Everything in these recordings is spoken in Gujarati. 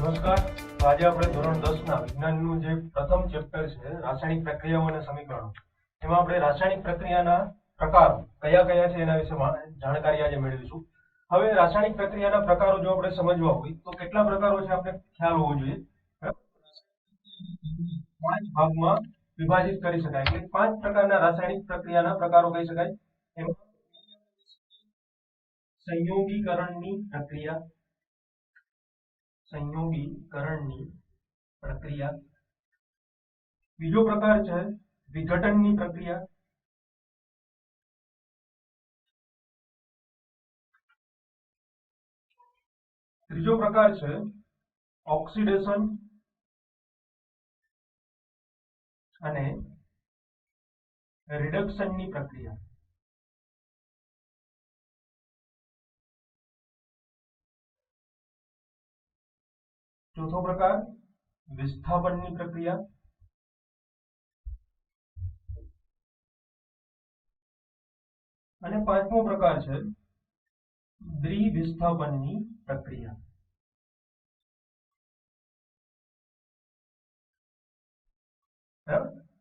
નમસ્કાર. તો આજે આપણે ધોરણ 10 ના વિજ્ઞાનનું જે પ્રથમ ચેપ્ટર છે રાસાયણિક પ્રક્રિયાઓ અને સમીકરણો, એમાં આપણે રાસાયણિક પ્રક્રિયાના પ્રકારો કયા કયા છે એના વિશે જાણકારી આજે મેળવીશું. હવે રાસાયણિક પ્રક્રિયાના પ્રકારો જો આપણે સમજવા હોય તો કેટલા પ્રકારો છે આપણે ખ્યાલ હોવો જોઈએ. 5 ભાગમાં વિભાજિત કરી શકાય, એટલે 5 પ્રકારના રાસાયણિક પ્રક્રિયાના પ્રકારો કહી શકાય. એમાં સંયોગીકરણની પ્રક્રિયા, સંયોગીકરણની પ્રક્રિયા. બીજો પ્રકાર છે વિઘટનની પ્રક્રિયા. ત્રીજો પ્રકાર છે ઓક્સિડેશન અને રિડક્શનની પ્રક્રિયા. ચોથો પ્રકાર વિસ્થાપનની પ્રક્રિયા. અને પાંચમો પ્રકાર છે દ્વિવિસ્થાપનની પ્રક્રિયા.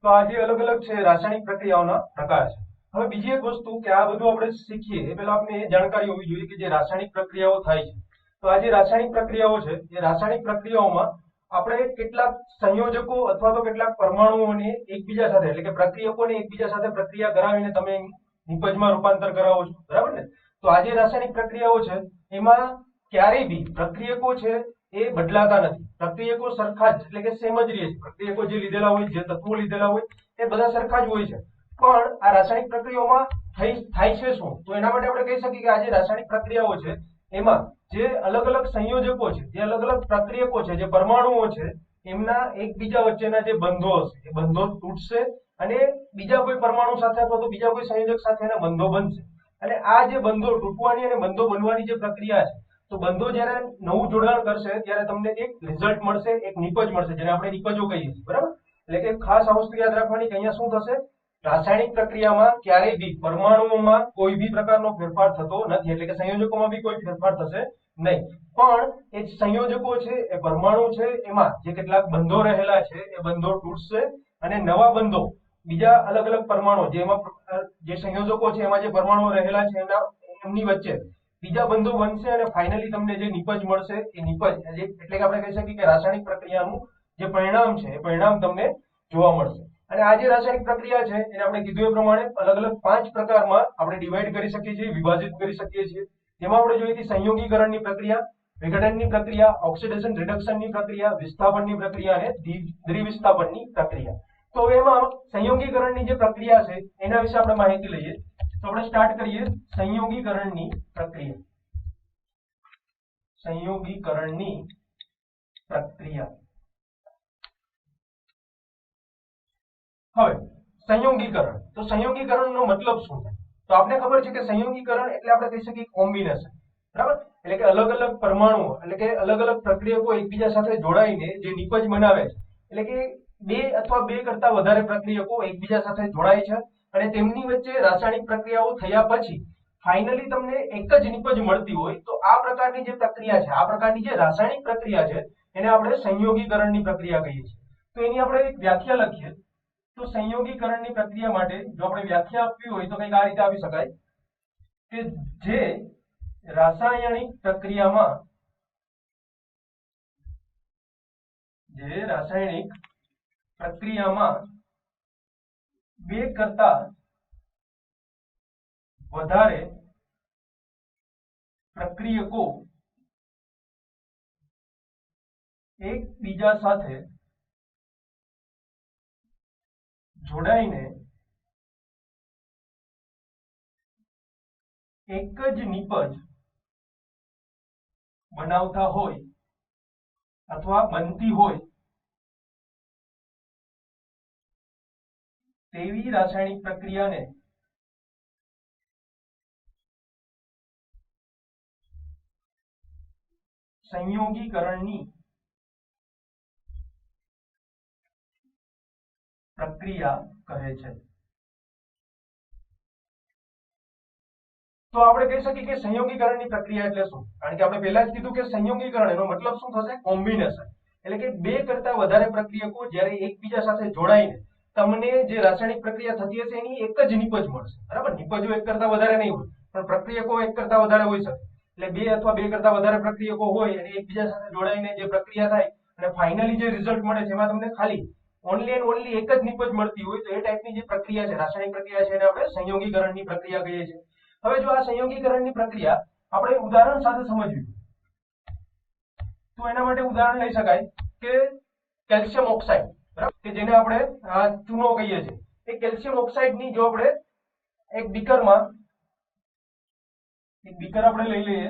તો આ જે અલગ અલગ છે રાસાયણિક પ્રક્રિયાઓના પ્રકાર છે. હવે બીજી એક વસ્તુ કે આ બધું આપણે શીખીએ એ પહેલા આપણે એ જાણકારી હોવી જોઈએ કે જે રાસાયણિક પ્રક્રિયાઓ થાય છે, તો આ જે રાસાયણિક પ્રક્રિયાઓ છે એ રાસાયણિક પ્રક્રિયાઓમાં આપણે કેટલાક સંયોજકો અથવા તો કેટલાક પરમાણુઓને એકબીજા સાથે એટલે કે પ્રક્રિયકોને એકબીજા સાથે પ્રક્રિયા કરાવીને તમે નિપજમાં રૂપાંતર કરાવો છો, બરાબર ને? તો આ જે રાસાયણિક પ્રક્રિયાઓ છે એમાં ક્યારેય બી પ્રક્રિયકો છે એ બદલાતા નથી. પ્રક્રિયકો સરખા જ એટલે કે સેમ જ રહે છે. પ્રક્રિયકો જે લીધેલા હોય, જે તત્વો લીધેલા હોય એ બધા સરખા જ હોય છે. પણ આ રાસાયણિક પ્રક્રિયાઓમાં થાય છે શું? તો એના માટે આપણે કહી શકીએ કે આ જે રાસાયણિક પ્રક્રિયાઓ છે એમાં જે અલગ અલગ સંયોજકો છે, જે અલગ અલગ પ્રક્રિયકો છે, જે પરમાણુઓ છે, એમના એકબીજા વચ્ચેના જે બંધો હશે એ બંધો તૂટશે અને બીજા કોઈ પરમાણુ સાથે અથવા તો બીજા કોઈ સંયોજક સાથે એના બંધો બનશે. અને આ જે બંધો તૂટવાની અને બંધો બનવાની જે પ્રક્રિયા છે, તો બંધો જ્યારે નવું જોડાણ કરશે ત્યારે તમને એક રિઝલ્ટ મળશે, એક નિપજ મળશે, જેને આપણે નિપજો કહીએ છીએ, બરાબર? એટલે કે ખાસ આ વસ્તુ યાદ રાખવાની કે અહીંયા શું થશે, રાસાયણિક પ્રક્રિયામાં ક્યારેય બી પરમાણુઓમાં કોઈ બી પ્રકારનો ફેરફાર થતો નથી, એટલે કે સંયોજકોમાં બી કોઈ ફેરફાર થશે નહીં. પણ એ સંયોજકો છે, એ પરમાણુ છે, એમાં જે કેટલાક બંધો રહેલા છે એ બંધો તૂટશે અને નવા બંધો બીજા અલગ અલગ પરમાણુ જેમાં જે સંયોજકો છે એમાં જે પરમાણુ રહેલા છે એમની વચ્ચે બીજા બંધો બનશે અને ફાઇનલી તમને જે નિપજ મળશે એ નિપજ એટલે કે આપણે કહી શકીએ કે રાસાયણિક પ્રક્રિયાનું જે પરિણામ છે એ પરિણામ તમને જોવા મળશે. અને આ જે રાસાયણિક પ્રક્રિયા છે એને આપણે કીધું એ પ્રમાણે અલગ અલગ 5 પ્રકારમાં આપણે ડિવાઈડ કરી શકીએ છીએ, વિભાજિત કરી શકીએ છીએ. જેમાં આપણે જોઈ હતી સંયોગીકરણની પ્રક્રિયા, વિઘટનની પ્રક્રિયા, ઓક્સિડેશન રિડક્શનની પ્રક્રિયા, વિસ્થાપનની પ્રક્રિયા અને દ્વિવિસ્થાપનની પ્રક્રિયા. તો હવે એમાં સંયોગીકરણની જે પ્રક્રિયા છે એના વિશે આપણે માહિતી લઈએ. તો આપણે સ્ટાર્ટ કરીએ સંયોગીકરણની પ્રક્રિયા. સંયોગીકરણની પ્રક્રિયા. હવે સંયોગીકરણ, તો સંયોગીકરણનો મતલબ શું છે? તો આપણે ખબર છે કે સંયોગીકરણ એટલે આપણે કહી શકીએ કોમ્બિનેશન, બરાબર? એટલે કે અલગ અલગ પરમાણુઓ એટલે કે અલગ અલગ પ્રક્રિયકો એકબીજા સાથે જોડાઈને જે નિપજ બનાવે છે, એટલે કે બે અથવા બે કરતા વધારે પ્રક્રિયકો એકબીજા સાથે જોડાય છે અને તેમની વચ્ચે રાસાયણિક પ્રક્રિયાઓ થયા પછી ફાઇનલી તમને એક જ નિપજ મળતી હોય, તો આ પ્રકારની જે પ્રક્રિયા છે, આ પ્રકારની જે રાસાયણિક પ્રક્રિયા છે એને આપણે સંયોગીકરણની પ્રક્રિયા કહીએ છીએ. તો એની આપણે એક વ્યાખ્યા લખીએ. તો સંયોગીકરણની પ્રક્રિયા માટે જો આપણે વ્યાખ્યા આપવી હોય તો કંઈક આ રીતે આપી શકાય કે જે રાસાયણિક પ્રક્રિયામાં બે કરતા વધારે પ્રક્રિયકો એકબીજા સાથે જોડાઈને એક જ નિપજ બનાવતા હોય અથવા બનતી હોય તેવી રાસાયણિક પ્રક્રિયાને સંયોગીકરણની પ્રક્રિયા કહે છે. તો આપણે કહી શકીએ કે સંયોગીકરણની પ્રક્રિયા એટલે શું? કારણ કે આપણે પહેલા જ કીધું કે સંયોગીકરણ એનો મતલબ શું થશે? કોમ્બિનેશન. એટલે કે બે કરતા વધારે પ્રક્રિયકો જ્યારે એકબીજા સાથે જોડાઈને તમને જે રાસાયણિક પ્રક્રિયા થતી હશે એની એક જ નિપજ મળશે. બરાબર, નિપજો એક કરતા વધારે નહીં હોય પણ પ્રક્રિયકો એક કરતા વધારે હોઈ શકે. એટલે બે અથવા બે કરતા વધારે પ્રક્રિયકો હોય અને એકબીજા સાથે જોડાઈને જે પ્રક્રિયા થાય અને ફાઇનલી જે રિઝલ્ટ મળે છે એમાં તમને ખાલી ઓનલી એન્ડ ઓનલી એક જ નિપજ મળતી હોય તો એ ટાઈપની જે પ્રક્રિયા છે, રાસાયણિક પ્રક્રિયા છે, એને આપણે સંયોગીકરણની પ્રક્રિયા કહીએ છીએ. હવે જો આ સંયોગીકરણની પ્રક્રિયા આપણે ઉદાહરણ સાથે સમજવી તો એના માટે ઉદાહરણ લઈ શકાય કે કેલ્શિયમ ઓક્સાઇડ, બરાબર, કે જેને આપણે ચૂનો કહીએ છીએ. એ કેલ્શિયમ ઓક્સાઇડની જો આપણે એક બીકર આપણે લઈ લઈએ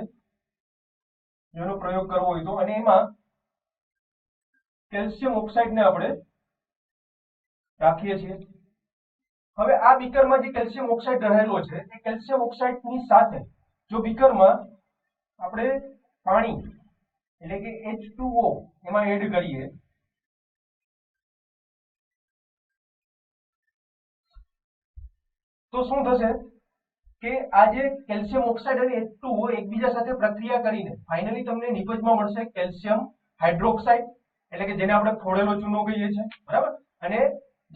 જેનો પ્રયોગ કરવો હોય તો, અને એમાં કેલ્શિયમ ઓક્સાઇડને આપણે રાખીએ છીએ. હવે આ બીકરમાં જે કેલ્શિયમ ઓક્સાઇડ રહેલો છે એ કેલ્શિયમ ઓક્સાઇડની સાથે જો બીકરમાં આપણે પાણી એટલે કે H2O એમાં એડ કરીએ તો શું થશે કે આ જે કેલ્શિયમ ઓક્સાઇડ અને H2O એકબીજા સાથે પ્રક્રિયા કરીને ફાઇનલી તમને નિપજમાં મળશે કેલ્શિયમ હાઇડ્રોક્સાઇડ, એટલે કે જેને આપણે ફોડેલો ચૂનો કહીએ છીએ. બરાબર, અને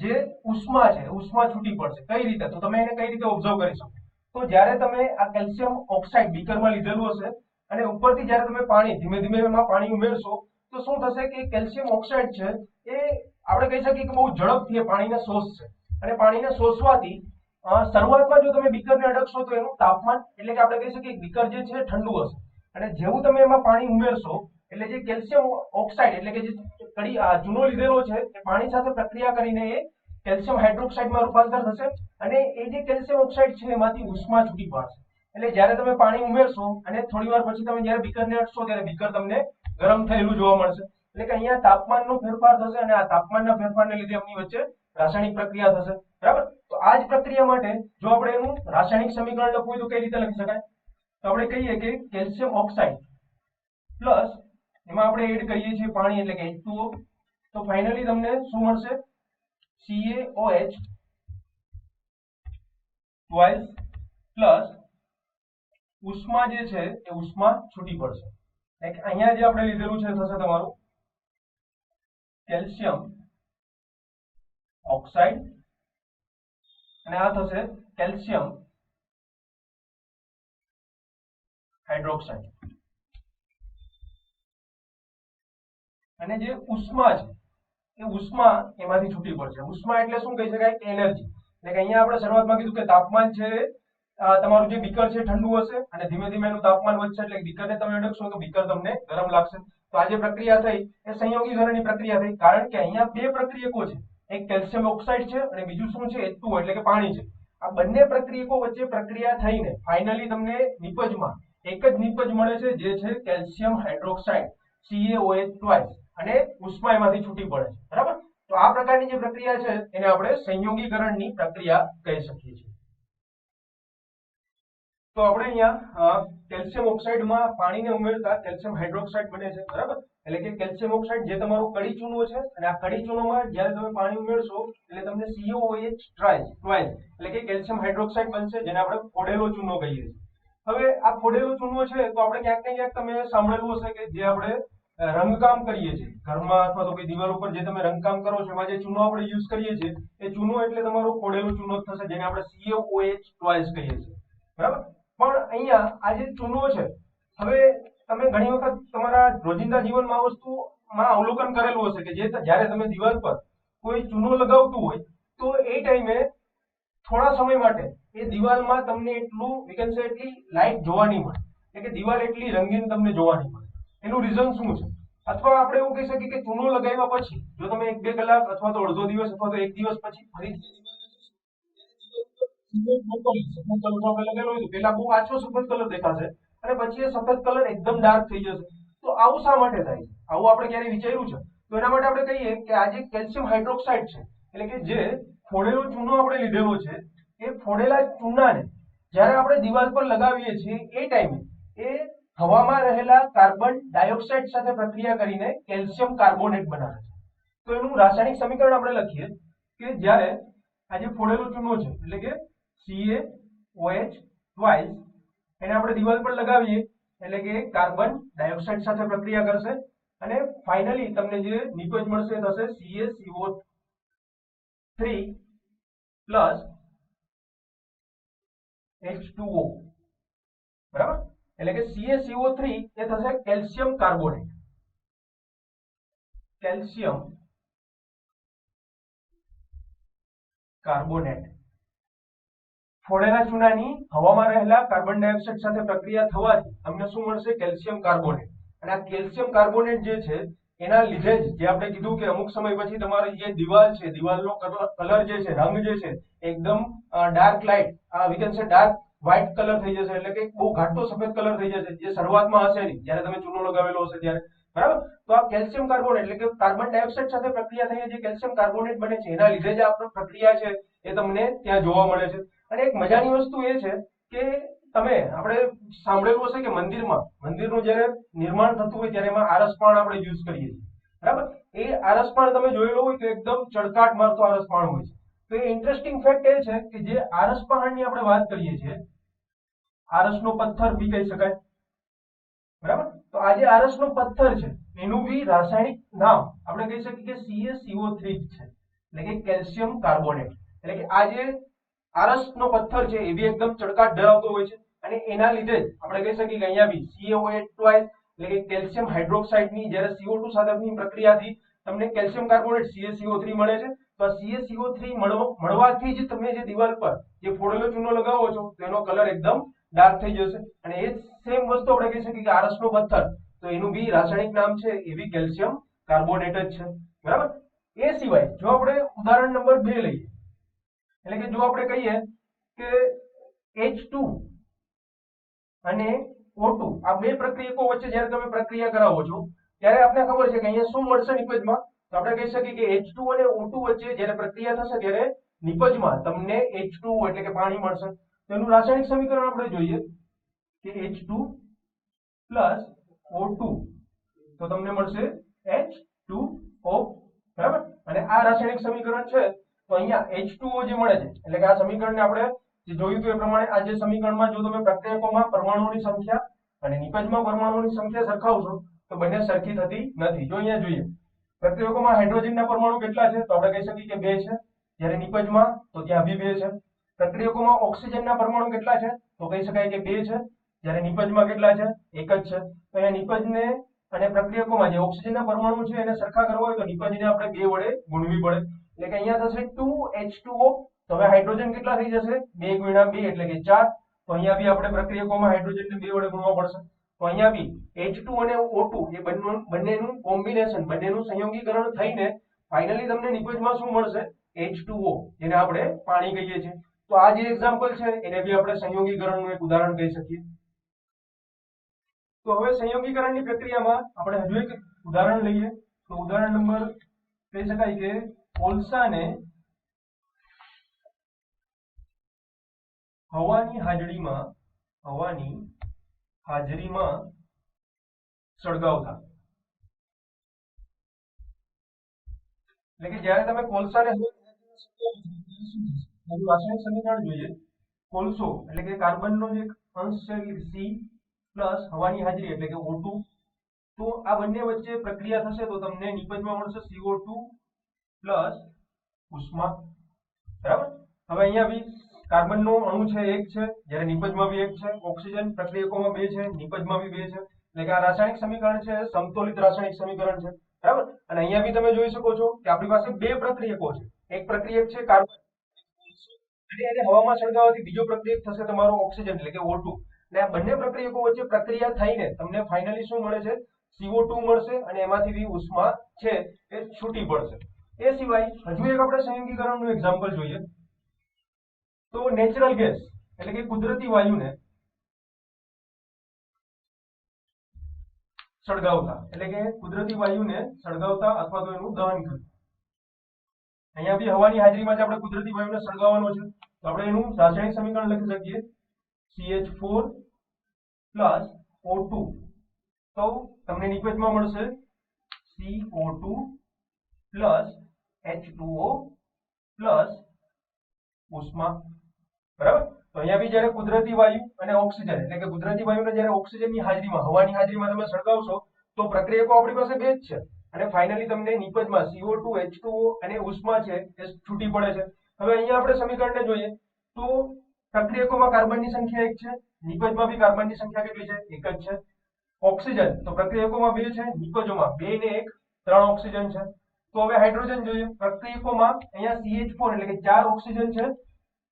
જે ઉષ્મા છે ઉષ્મા છૂટી પડશે. કઈ રીતે? તો તમે એને કઈ રીતે ઓબ્ઝર્વ કરી શકો તો જ્યારે તમે આ કેલ્શિયમ ઓક્સાઇડ બીકરમાં લીધેલું હશે અને ઉપરથી જ્યારે તમે પાણી ધીમે ધીમે એમાં પાણી ઉમેરશો તો શું થશે કે કેલ્શિયમ ઓક્સાઇડ છે એ આપણે કહી શકીએ કે બહુ ઝડપથી એ પાણીને શોષશે. અને પાણીને શોષવાથી શરૂઆતમાં જો તમે બીકરને અડકશો તો એનું તાપમાન એટલે કે આપણે કહી શકીએ બીકર જે છે ઠંડુ હશે અને જેવું તમે એમાં પાણી ઉમેરશો એટલે જે કેલ્શિયમ ઓક્સાઇડ એટલે કે જે ચૂનો લીધેલો છે એ પાણી સાથે પ્રક્રિયા કરીને એ કેલ્શિયમ હાઇડ્રોક્સાઇડમાં રૂપાંતર થશે અને એ જે કેલ્શિયમ ઓક્સાઇડ છે એમાંથી ઉષ્મા છૂટી પાડશે. એટલે જ્યારે તમે પાણી ઉમેરશો અને થોડી વાર પછી તમે જ્યારે બીકરને અડશો ત્યારે બીકર તમને ગરમ થયેલું જોવા મળશે. એટલે કે અહીંયા તાપમાનનો ફેરફાર થશે અને આ તાપમાનના ફેરફારને લીધે એમની વચ્ચે રાસાયણિક પ્રક્રિયા થશે. બરાબર, તો આ જ પ્રક્રિયા માટે જો આપણે એનું રાસાયણિક સમીકરણ લખવું હોય તો કઈ રીતે લખી શકાય? તો આપણે કહીએ કે કેલ્શિયમ ઓક્સાઇડ પ્લસ એમાં આપણે એડ કરીએ છીએ પાણી એટલે કે H2O, તો ફાઇનલી તમને શું મળશે? CaOH ટ્વાઇસ પ્લસ ઉષ્મા જે છે એ ઉષ્મા છૂટી પડશે. અહીંયા જે આપણે લીધેલું છે થશે તમારું કેલ્શિયમ ઓક્સાઇડ અને આ થશે કેલ્શિયમ હાઇડ્રોક્સાઇડ. અને જે ઉષ્મા છે એ ઉષ્મા એમાંથી છૂટી પડશે. ઉષ્મા એટલે શું કહી શકાય? એનર્જી. એટલે કે અહીંયા આપણે શરૂઆતમાં કીધું કે તાપમાન છે તમારું જે બીકર છે ઠંડુ હશે અને ધીમે ધીમે એનું તાપમાન વધશે એટલે બીકરને તમે અડકશો તો બીકર તમને ગરમ લાગશે. તો આ જે પ્રક્રિયા થઈ એ સંયોગીકરણની પ્રક્રિયા થઈ કારણ કે અહીંયા બે પ્રક્રિયકો છે, એક કેલ્શિયમ ઓક્સાઇડ છે અને બીજું શું છે? H2O એટલે કે પાણી છે. આ બંને પ્રક્રિયકો વચ્ચે પ્રક્રિયા થઈને ફાઇનલી તમને નિપજમાં એક જ નિપજ મળે છે જે છે કેલ્શિયમ હાઇડ્રોક્સાઇડ CaOH ટ્વાઇસ અને ઉષ્મા એમાંથી છૂટી પડે છે. બરાબર, તો આ પ્રકારની જે પ્રક્રિયા છે એને આપણે સંયોગીકરણની પ્રક્રિયા કહી શકીએ છીએ. તો આપણે અહીંયા કેલ્શિયમ ઓક્સાઇડમાં પાણીને ઉમેરતા કેલ્શિયમ હાઇડ્રોક્સાઇડ બને છે. બરાબર, એટલે કે કેલ્શિયમ ઓક્સાઇડ જે તમારો કડી ચૂનો છે અને આ કડી ચૂનોમાં જ્યારે તમે પાણી ઉમેરશો એટલે તમને CaOH ટ્વાઇસ એટલે કે કેલ્શિયમ હાઇડ્રોક્સાઇડ બનશે જેને આપણે ફોડેલો ચૂનો કહીએ છીએ. હવે આ ફોડેલો ચૂનો છે તો આપણે ક્યાંક ને ક્યાંક તમે સાંભળેલું હશે કે જે આપણે રંગકામ કરીએ છીએ ઘરમાં અથવા તો કોઈ દિવાલ ઉપર જે તમે રંગકામ કરો છો એમાં જે ચૂનો આપણે યુઝ કરીએ છીએ એ ચૂનો એટલે તમારો ફોડેલો ચૂનો જ થશે જેને આપણે CaOH ટ્વાઇસ કહીએ છીએ. બરાબર, પણ અહીંયા આ જે ચૂનો છે હવે તમે ઘણી વખત તમારા રોજિંદા જીવનમાં આ વસ્તુમાં અવલોકન કરેલું હશે કે જે જ્યારે તમે દિવાલ પર કોઈ ચૂનો લગાવતું હોય તો એ ટાઈમે થોડા સમય માટે એ દિવાલમાં તમને એટલું એટલી લાઇટ જોવા નહીં મળે, એટલે કે દિવાલ એટલી રંગીન તમને જોવા નહીં મળે. એનું રીઝન શું છે? અથવા આપણે એવું કહી શકીએ કે ચૂનો લગાવ્યા પછી જો તમે 1-2 કલાક અથવા તો અડધો દિવસ અથવા તો 1 દિવસ પછી ફરીથી લગેલો હોય તો પેલા બહુ આછો સફેદ કલર દેખાશે અને પછી એ સફેદ કલર એકદમ ડાર્ક થઈ જશે. તો આવું શા માટે થાય છે? આવું આપણે ક્યારે વિચાર્યું છે? તો એના માટે આપણે કહીએ કે આ જે કેલ્શિયમ હાઇડ્રોક્સાઇડ છે એટલે કે જે ફોડેલો ચૂનો આપણે લીધેલો છે એ ફોડેલા ચૂનાને જ્યારે આપણે દિવાલ પર લગાવીએ છીએ એ ટાઈમે એ હવામાં રહેલા કાર્બન ડાયોક્સાઇડ સાથે પ્રક્રિયા કરીને કેલ્શિયમ કાર્બોનેટ બનાવે છે. તો એનું રાસાયણિક સમીકરણ આપણે લખીએ કે જ્યારે આ જે ફોડેલો ચૂનો છે એટલે કે CaOH ટ્વાઇસ એને આપણે દિવાલ પર લગાવીએ એટલે કે કાર્બન ડાયોક્સાઇડ સાથે પ્રક્રિયા કરશે અને ફાઇનલી તમને જે નિપજ મળશે થશે CaCO3 પ્લસ H2O, બરાબર? એટલે કે CaCO3 એ થશે કેલ્શિયમ કાર્બોનેટ. કેલ્શિયમ કાર્બોનેટ ફોડેલા ચૂનાની હવામાં રહેલા કાર્બન ડાયોક્સાઇડ સાથે પ્રક્રિયા થવાથી તમને શું મળશે? Calcium carbonate. અને આ કેલ્શિયમ કાર્બોનેટ જે છે એના લીધે જ જે આપણે કીધું કે અમુક સમય પછી તમારી જે દિવાલ છે, દિવાલનો કલર જે છે, રંગ જે છે એકદમ dark light, we can say dark white colour થઈ જશે, એટલે કે બહુ ઘાટો સફેદ કલર થઈ જશે, જે શરૂઆતમાં હશે નહીં જ્યારે તમે ચૂનો લગાવેલો હશે ત્યારે, બરાબર? તો આ કેલ્શિયમ કાર્બોનેટ એટલે કે કાર્બન ડાયોક્સાઇડ સાથે પ્રક્રિયા થઈને જે કેલ્શિયમ કાર્બોનેટ બને છે એના લીધે જ આ પ્રક્રિયા છે એ તમને ત્યાં જોવા મળે છે. અને એક મજાની વસ્તુ એ છે કે આપણે સાંભળેલું હશે કે મંદિરનું જ્યારે નિર્માણ થતું હોય ત્યારે એમાં આરસપાણ આપણે યુઝ કરીએ છીએ, બરાબર? એ આરસપાણ તમે જોયેલો હોય તો એકદમ ચળકાટ મારતો આરસપાણ હોય છે. તો એ ઇન્ટરેસ્ટિંગ ફેક્ટ એ છે કે જે આરસપહાણની આપણે વાત કરીએ છીએ, આરસનો પથ્થર બી કહી શકાય, બરાબર? તો આ જે આરસનો પથ્થર છે એનું બી રાસાયણિક નામ આપણે કહી શકીએ કે CaCO3 છે, એટલે કે કેલ્શિયમ કાર્બોનેટ. એટલે કે આ જે આરસનો પથ્થર છે એ બી એકદમ ચળકાટ ધરાવતો હોય છે અને એના લીધે જ આપણે કહી શકીએ કે અહીંયા બી CaOH ટ્વાઇસ એટલે કે કેલ્શિયમ હાઇડ્રોક્સાઇડની જ્યારે CO2 સાથેની પ્રક્રિયાથી તમને કેલ્શિયમ કાર્બોનેટ CaCO3 મળે છે. તો આ CaCO3 મળવાથી જ તમે જે દિવાલ પર જે ફોડેલો ચૂનો લગાવો છો તો એનો કલર એકદમ ડાર્ક થઈ જશે. અને એ સેમ વસ્તુ આપણે કહી શકીએ કે આરસનો પથ્થર, તો એનું બી રાસાયણિક નામ છે એ બી કેલ્શિયમ કાર્બોનેટ જ છે, બરાબર? એ સિવાય જો આપણે ઉદાહરણ નંબર 2 લઈએ, એટલે કે જો આપણે કહીએ કે H2 અને O2 આ બે પ્રક્રિયકો વચ્ચે જ્યારે તમે પ્રક્રિયા કરાવો છો ત્યારે આપણે ખબર છે કે અહીંયા શું મળશે નિપજમાં? તો આપણે કહી શકીએ કે H2 અને O2 વચ્ચે જ્યારે પ્રક્રિયા થશે ત્યારે નિપજમાં તમને H2O એટલે કે પાણી મળશે. તો એનું રાસાયણિક સમીકરણ આપણે જોઈએ કે H2 પ્લસ O2 તો તમને મળશે H2O, બરાબર? અને આ રાસાયણિક સમીકરણ છે તો અહીંયા H2O જે મળે છે એટલે કે આ સમીકરણને આપણે જે જોયું હતું એ પ્રમાણે આ જે સમીકરણમાં જો તમે પ્રક્રિયકોમાં પરમાણુઓની સંખ્યા અને નિપજમાં પરમાણુઓની સંખ્યા સરખાવશો તો બંને સરખી થતી નથી. જો અહીંયા જોઈએ પ્રક્રિયકોમાં હાઇડ્રોજનના પરમાણુ કેટલા છે? તો આપણે કહી શકીએ કે 2 છે, જ્યારે નિપજમાં તો ત્યાં બી 2 છે. પ્રક્રિયકોમાં ઓક્સિજનના પરમાણુ કેટલા છે? તો કહી શકાય કે 2 છે, જ્યારે નિપજમાં કેટલા છે? 1 જ છે. તો અહીંયા નિપજને અને પ્રક્રિયકોમાં જે ઓક્સિજનના પરમાણુ છે એને સરખા કરવા હોય તો નિપજને આપણે 2 વડે ગુણવી પડે, એટલે કે અહીંયા થશે 2H2O. તો હવે હાઇડ્રોજન કેટલા થઈ જશે? 2 ગુણ્યા 2 એટલે કે 4. તો અહીંયા બી આપણે પ્રક્રિયકોમાં હાઇડ્રોજનને 2 વડે ગુણવા પડશે. તો અહીંયા બી H2 અને O2 એ બંનેનું કોમ્બિનેશન, બંનેનું સંયોગીકરણ થઈને ફાઇનલી તમને નિપજમાં શું મળશે? H2O, જેને આપણે પાણી કહીએ છીએ. તો આ જે એક્ઝામ્પલ છે એને બી આપણે સંયોગીકરણનું એક ઉદાહરણ કહી શકીએ. તો હવે સંયોગીકરણની પ્રક્રિયામાં આપણે હજુ એક ઉદાહરણ લઈએ. તો ઉદાહરણ નંબર કહી શકાય કે કોલસાને હવાની હાજરીમાં સળગાવતા, એટલે કે જ્યારે તમે કોલસાને રાસાયણિક સમીકરણ જોઈએ, કોલસો એટલે કે કાર્બનનો જે અંશ છે એટલે C પ્લસ હવાની હાજરી એટલે કે O2, તો આ બંને વચ્ચે પ્રક્રિયા થશે તો તમને નિપજમાં મળશે CO2 પ્લસ ઉષ્મા, બરાબર? હવે અહીંયા બી કાર્બનનો અણુ છે 1 છે, જ્યારે નિપજમાં બી 1 છે. ઓક્સિજન પ્રક્રિયકોમાં 2 છે, નિપજમાં બી 2 છે, એટલે કે આ રાસાયણિક સમીકરણ છે સમતોલિત રાસાયણિક સમીકરણ છે, બરાબર? અને અહીંયા બી તમે જોઈ શકો છો કે આપણી પાસે 2 પ્રક્રિયકો છે. એક પ્રક્રિયક છે કાર્બન અને એને હવામાં સળગાવવાથી બીજો પ્રક્રિયક થશે તમારો ઓક્સિજન એટલે કે O2. અને આ બંને પ્રક્રિયકો વચ્ચે પ્રક્રિયા થઈને તમને ફાઇનલી શું મળે છે? CO2 મળશે અને એમાંથી બી ઉષ્મા છે એ છૂટી પડશે. એ સિવાય હજુ એક આપણે સંયોગીકરણનું એક્ઝામ્પલ જોઈએ. તો નેચરલ ગેસ એટલે કે કુદરતી વાયુને સળગાવતા, એટલે કે કુદરતી વાયુને સળગાવતા અથવા તો એનું દહન કરવું. અહીંયા બી હવાની હાજરીમાં જ આપણે કુદરતી વાયુને સળગાવવાનો છે તો આપણે એનું રાસાયણિક સમીકરણ લખી શકીએ CH4 પ્લસ O2. તો તમને નિપજમાં મળશે CO2 પ્લસ H2O પ્લસ ઉષ્મા. બરાબર. તો અહીંયા બી જ્યારે કુદરતી વાયુ અને ઓક્સિજન એટલે કે કુદરતી વાયુને જ્યારે ઓક્સિજનની હાજરીમાં હવાની હાજરીમાં તમે સળગાવશો તો પ્રક્રિયકો આપણી પાસે બે જ છે અને ફાઇનલી તમને નિપજમાં CO2 H2O અને ઉષ્મા છે એ છૂટી પડે છે. હવે અહીંયા આપણે સમીકરણને જોઈએ તો પ્રક્રિયકોમાં કાર્બનની સંખ્યા 1 છે, નિપજમાં બી કાર્બનની સંખ્યા કેટલી છે? 1 જ છે. ઓક્સિજન તો પ્રક્રિયકોમાં 2 છે, નિપજોમાં 2 ને 1 3 ઓક્સિજન છે. તો હવે હાઇડ્રોજન જોઈએ. પ્રક્રિયકોમાં અહીંયા CH4 એટલે કે 4 ઓક્સિજન છે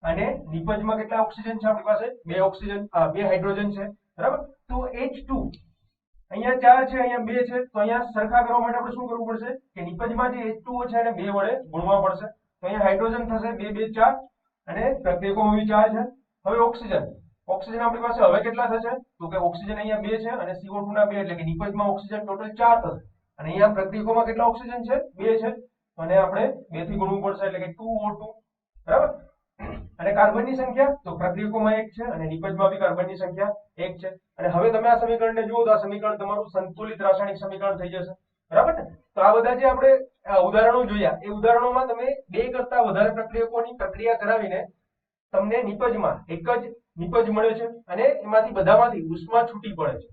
અને નિપજમાં કેટલા ઓક્સિજન છે? આપણી પાસે 2 ઓક્સિજન 2 હાઇડ્રોજન છે. બરાબર. તો H2 અહીંયા 4 છે, અહીંયા 2 છે. તો અહીંયા સરખા કરવા માટે આપણે શું કરવું પડશે કે નિપજમાં જે H2O છે એને 2 વડે ગુણવા પડશે. તો અહીંયા હાઇડ્રોજન થશે 2 2 4 અને પ્રક્રિયકોમાં બી 4 છે. હવે ઓક્સિજન આપણી પાસે હવે કેટલા થશે તો કે ઓક્સિજન અહીંયા 2 છે અને CO2 ના 2 એટલે કે નિપજમાં ઓક્સિજન ટોટલ 4 થશે અને અહીંયા પ્રક્રિયકોમાં કેટલા ઓક્સિજન છે? 2 છે અને આપણે 2 થી ગુણવું પડશે એટલે કે 2O2. બરાબર. અને કાર્બનની સંખ્યા તો પ્રક્રિયકોમાં 1 છે અને નિપજમાં બી કાર્બનની સંખ્યા 1 છે. અને હવે તમે આ સમીકરણને જુઓ તો આ સમીકરણ તમારું સંતુલિત રાસાયણિક સમીકરણ થઈ જશે. બરાબર ને. તો આ બધા જે આપણે ઉદાહરણો જોયા એ ઉદાહરણોમાં તમે 2 કરતા વધારે પ્રક્રિયકોની પ્રક્રિયા કરાવીને તમને નિપજમાં એક જ નિપજ મળે છે અને એમાંથી બધામાંથી ઉષ્મા છૂટી પડે છે.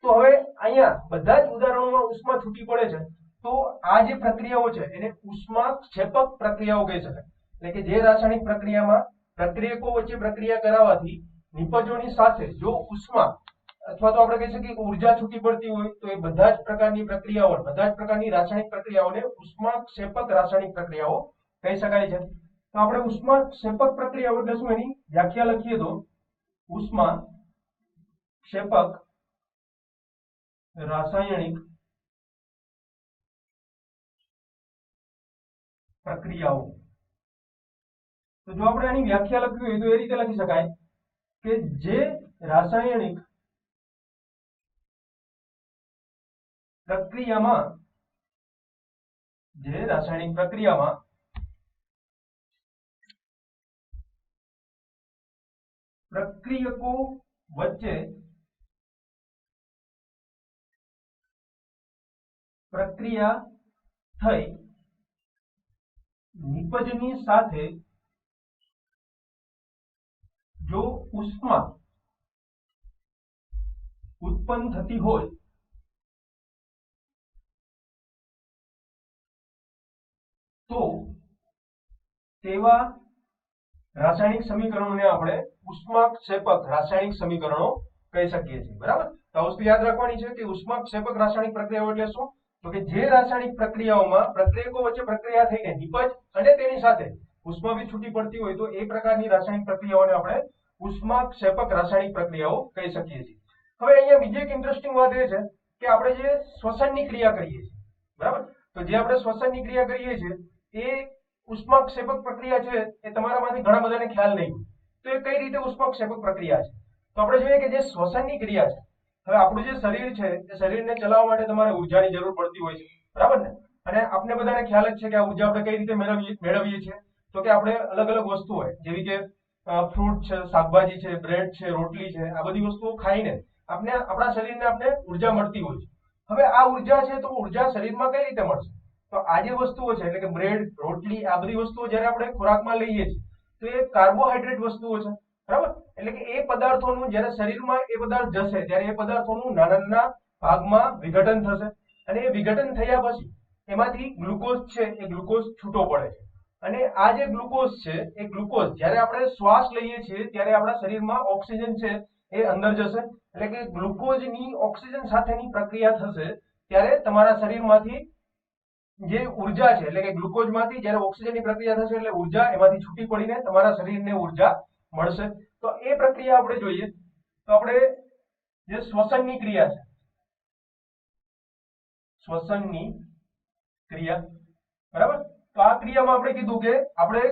તો હવે અહીંયા બધા જ ઉદાહરણોમાં ઉષ્મા છૂટી પડે છે તો આ જે પ્રક્રિયાઓ છે એને ઉષ્માક્ષેપક પ્રક્રિયાઓ કહી શકાય. એટલે કે જે રાસાયણિક પ્રક્રિયામાં પ્રક્રિયકો વચ્ચે પ્રક્રિયા કરાવવાથી નિપજોની સાથે જો ઉષ્મા અથવા તો આપણે કહી શકીએ કે ઉર્જા છૂટી પડતી હોય તો એ બધા જ પ્રકારની પ્રક્રિયાઓ બધા જ પ્રકારની રાસાયણિક પ્રક્રિયાઓને ઉષ્માક્ષેપક રાસાયણિક પ્રક્રિયાઓ કહી શકાય છે. તો આપણે ઉષ્માક્ષેપક પ્રક્રિયાઓ એટલે શું એની વ્યાખ્યા લખીએ તો ઉષ્માક્ષેપક રાસાયણિક પ્રક્રિયાઓ. તો જો આપણે આની વ્યાખ્યા લખવી હોય તો એ રીતે લખી શકાય કે જે રાસાયણિક પ્રક્રિયામાં પ્રક્રિયકો વચ્ચે પ્રક્રિયા થઈ નિપજની સાથે જો ઉષ્મા ઉત્પન્ન થતી હોય તો તેવા રાસાયણિક સમીકરણોને આપણે ઉષ્માક્ષેપક રાસાયણિક સમીકરણો કહી શકીએ છીએ. બરાબર. તો આ વસ્તુ યાદ રાખવાની છે કે ઉષ્માક્ષેપક રાસાયણિક પ્રક્રિયાઓ એટલે શું તો કે જે રાસાયણિક પ્રક્રિયાઓમાં પ્રક્રિયકો વચ્ચે પ્રક્રિયા થઈને નિપજ અને તેની સાથે ઉષ્મા બી છૂટી પડતી હોય તો એ પ્રકારની રાસાયણિક પ્રક્રિયાઓને આપણે ઉષ્માક્ષેપક રાસાયણિક પ્રક્રિયાઓ કહી શકીએ છીએ. હવે અહીંયા બીજી એક ઇન્ટરેસ્ટિંગ વાત એ છે કે આપણે જે શ્વસનની ક્રિયા કરીએ છીએ. બરાબર. તો જે આપણે શ્વસનની ક્રિયા કરીએ છીએ એ ઉષ્માક્ષેપક પ્રક્રિયા છે એ તમારામાંથી ઘણા બધાને ખ્યાલ નહીં હોય તો એ કઈ રીતે ઉષ્માક્ષેપક પ્રક્રિયા છે. તો આપણે જોઈએ કે જે શ્વસનની ક્રિયા છે હવે આપણું જે શરીર છે એ શરીરને ચલાવવા માટે તમારે ઉર્જાની જરૂર પડતી હોય છે. બરાબર ને. અને આપણે બધાને ખ્યાલ જ છે કે આ ઉર્જા આપણે કઈ રીતે મેળવીએ છીએ તો કે આપણે અલગ અલગ વસ્તુ હોય જેવી કે ફ્રૂટ છે, શાકભાજી છે, બ્રેડ છે, રોટલી છે, આ બધી વસ્તુઓ ખાઈને આપણે આપણા શરીરને આપણે ઉર્જા મળતી હોય છે. હવે આ ઉર્જા છે તો ઉર્જા શરીરમાં કઈ રીતે મળશે તો આ જે વસ્તુઓ છે એટલે કે બ્રેડ, રોટલી આ બધી વસ્તુઓ જ્યારે આપણે ખોરાકમાં લઈએ છીએ તો એ કાર્બોહાઈડ્રેટ વસ્તુઓ છે. બરાબર. એટલે કે એ પદાર્થોનું જ્યારે શરીરમાં એ પદાર્થ જશે ત્યારે એ પદાર્થોનું નાના નાના ભાગમાં વિઘટન થશે અને એ વિઘટન થયા પછી એમાંથી ગ્લુકોઝ છે એ ગ્લુકોઝ છૂટો પડે છે અને આ જે ગ્લુકોઝ છે એ ગ્લુકોઝ જ્યારે આપણે શ્વાસ લઈએ છીએ ત્યારે આપણા શરીરમાં ઓક્સિજન છે એ અંદર જશે એટલે કે ગ્લુકોઝની ઓક્સિજન સાથેની પ્રક્રિયા થશે ત્યારે તમારા શરીરમાંથી જે ઉર્જા છે એટલે કે ગ્લુકોઝમાંથી જ્યારે ઓક્સિજનની પ્રક્રિયા થશે એટલે ઉર્જા એમાંથી છૂટી પડીને તમારા શરીરને ઉર્જા મળશે. તો એ પ્રક્રિયા આપણે જોઈએ તો આપણે જે શ્વસનની ક્રિયા છે શ્વસનની ક્રિયા. બરાબર. તો આ ક્રિયામાં આપણે કીધું કે આપણે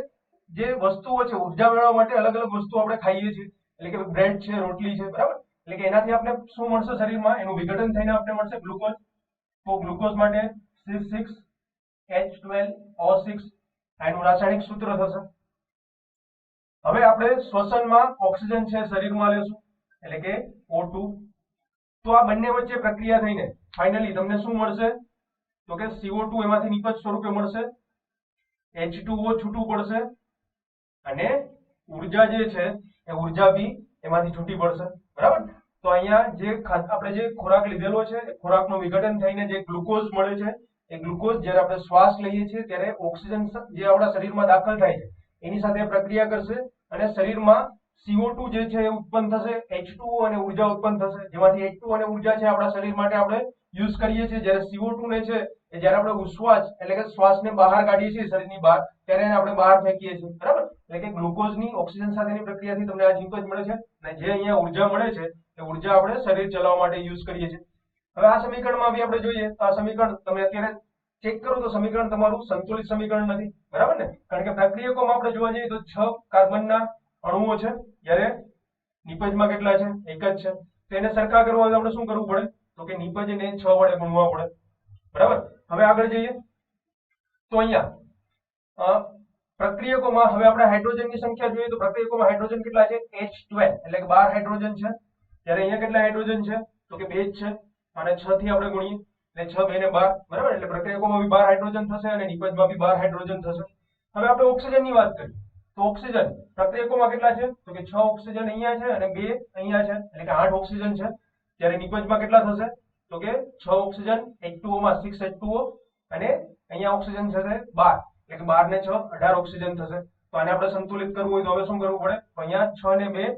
જે વસ્તુઓ છે ઉર્જા મેળવવા માટે અલગ અલગ વસ્તુઓ આપણે ખાઈએ છીએ એટલે કે બ્રેડ છે, રોટલી છે. બરાબર. એટલે કે એનાથી આપણે શું મળશે શરીરમાં એનું વિઘટન થઈને આપણે મળશે ગ્લુકોઝ. તો ગ્લુકોઝ માટે C6H12O6 એનું રાસાયણિક સૂત્ર થશે. હવે આપણે શ્વસનમાં ઓક્સિજન છે શરીરમાં લેશું એટલે કે O2. તો આ બંને વચ્ચે પ્રક્રિયા થઈને ફાઇનલી તમને શું મળશે તો કે CO2 એમાંથી નિપજ સ્વરૂપે મળશે, H2O છૂટું પડશે અને ઉર્જા જે છે એ ઉર્જા બી એમાંથી છૂટી પડશે, બરાબર. તો અહીંયા જે આપણે જે ખોરાક લીધેલો છે એ ખોરાકનું વિઘટન થઈને જે ગ્લુકોઝ મળે છે એ ગ્લુકોઝ જ્યારે આપણે શ્વાસ લઈએ છીએ ત્યારે ઓક્સિજન જે આપણા શરીરમાં દાખલ થાય છે એની સાથે પ્રક્રિયા કરશે અને શરીરમાં CO2 જે છે એ ઉત્પન્ન થશે, H2O અને ઉર્જા ઉત્પન્ન થશે, જેમાંથી H2O અને ઉર્જા છે આપણા શરીર માટે આપણે યુઝ કરીએ છીએ. જ્યારે CO2 ને છે એ જ્યારે આપણે ઉશ્વાસ એટલે કે શ્વાસને બહાર કાઢીએ છીએ શરીરની બહાર ત્યારે એને આપણે બહાર ફેંકીએ છીએ, બરાબર. એટલે કે ગ્લુકોઝની ઓક્સિજન સાથેની પ્રક્રિયાથી તમને આ જીવન મળે છે અને જે અહીંયા ઉર્જા મળે છે એ ઉર્જા આપણે શરીર ચલાવવા માટે યુઝ કરીએ છીએ. હવે આ સમીકરણમાં બી આપણે જોઈએ તો આ સમીકરણ તમે અત્યારે ચેક કરો તો સમીકરણ તમારું સંતુલિત સમીકરણ નથી, બરાબર ને. કારણ કે પ્રક્રિયકોમાં આપણે જોવા જઈએ તો 6 કાર્બનના અણુઓ છે, જ્યારે નિપજમાં કેટલા છે? એક જ છે. તો એને સરખા કરવા હોય તો આપણે શું કરવું પડે? તો કે નિપજને 6 વડે ગુણવા પડે, બરાબર. હવે આગળ જઈએ તો અહીંયા પ્રક્રિયકોમાં હવે આપણે હાઇડ્રોજનની સંખ્યા જોઈએ તો પ્રક્રિયકોમાં હાઇડ્રોજન કેટલા છે? H12 એટલે કે 12 હાઇડ્રોજન છે. ત્યારે અહીંયા કેટલા હાઇડ્રોજન છે? તો કે 2 જ છે અને 6 થી આપણે ગુણીએ એટલે 6 2 ને 12, બરાબર. એટલે પ્રક્રિયકોમાં બી 12 હાઇડ્રોજન થશે અને નિપજમાં બી 12 હાઇડ્રોજન થશે. હવે આપણે ઓક્સિજનની વાત કરીએ તો ઓક્સિજન પ્રક્રિયકોમાં કેટલા છે? તો કે 6 ઓક્સિજન અહીંયા છે અને 2 અહીંયા છે એટલે કે 8 ઓક્સિજન છે. ત્યારે નિપજમાં કેટલા થશે? તો કે 6 ઓક્સિજન, H2O માં 6 H2O અને અહીંયા ઓક્સિજન થશે 12 એટલે કે 12 ને 6 18 ઓક્સિજન થશે. તો આને આપણે સંતુલિત કરવું હોય તો હવે શું કરવું પડે? તો અહીંયા 6 ને 2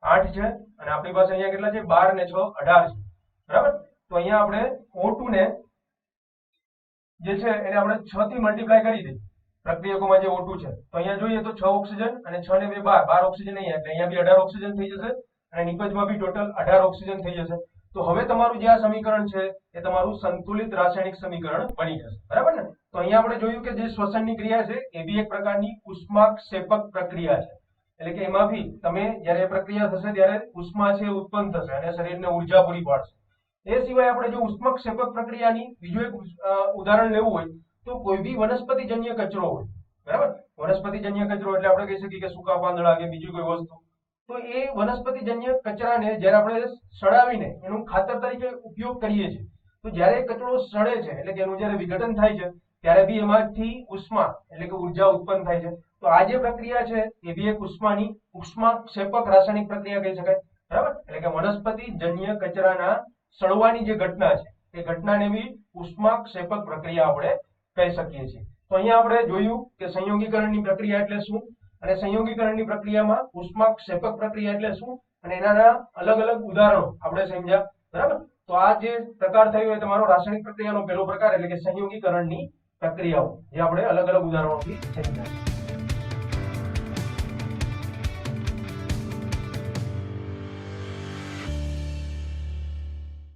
8 છે અને આપણી પાસે અહીંયા કેટલા છે? 12 ને 6 18 છે, બરાબર. તો અહીંયા આપણે O2 ને જે છે એને આપણે 6 થી મલ્ટીપ્લાય કરી દઈએ પ્રક્રિયકોમાં જે O2 છે. તો અહીંયા જોઈએ તો 6 ઓક્સિજન અને 6 ને 2 12 ઓક્સિજન અહીંયા એટલે અહીંયા બી 18 ઓક્સિજન થઈ જશે અને નિપજમાં બી ટોટલ 18 ઓક્સિજન થઈ જશે. તો હવે તમારું જે આ સમીકરણ છે એ તમારું સંતુલિત રાસાયણિક સમીકરણ બની જશે, બરાબર ને. તો અહીંયા આપણે જોયું કે જે શ્વસનની ક્રિયા છે એ બી એક પ્રકારની ઉષ્માક્ષેપક પ્રક્રિયા છે. એટલે કે એમાં બી તમે જ્યારે એ પ્રક્રિયા થશે ત્યારે ઉષ્મા છે ઉત્પન્ન થશે અને શરીરને ઉર્જા પૂરી પાડશે. એ સિવાય આપણે જો ઉષ્માક્ષેપક પ્રક્રિયાની બીજું એક ઉદાહરણ લેવું હોય તો કોઈ બી વનસ્પતિજન્ય કચરો હોય, બરાબર. વનસ્પતિજન્ય કચરો એટલે આપણે કહી શકીએ કે સૂકા પાંદડા કે બીજી કોઈ વસ્તુ. તો એ વનસ્પતિજન્ય કચરાને જ્યારે આપણે સડાવીને એનું ખાતર તરીકે ઉપયોગ કરીએ છીએ તો જ્યારે કચરો સડે છે એટલે કે એનું જ્યારે વિઘટન થાય છે ત્યારે બી એમાંથી ઉષ્મા એટલે કે ઉર્જા ઉત્પન્ન થાય છે. તો આ જે પ્રક્રિયા છે એ બી એક ઉષ્માક્ષેપક રાસાયણિક પ્રક્રિયા કહી શકાય, બરાબર. એટલે કે વનસ્પતિજન્ય કચરાના સડવાની જે ઘટના છે એ ઘટનાને બી ઉષ્માક્ષેપક પ્રક્રિયા આપણે કહી શકીએ છીએ. તો અહીંયા આપણે જોયું કે સંયોગીકરણની પ્રક્રિયા એટલે શું અને સંયોગીકરણની પ્રક્રિયામાં ઉષ્માક્ષેપક પ્રક્રિયા એટલે શું અને એના અલગ અલગ ઉદાહરણો આપણે સમજ્યા, બરાબર. તો આ જે પ્રકાર થયો એ તમારો રાસાયણિક પ્રક્રિયાનો પહેલો પ્રકાર એટલે કે સંયોગીકરણની પ્રક્રિયાઓ જે આપણે અલગ અલગ ઉદાહરણોથી સમજ્યા.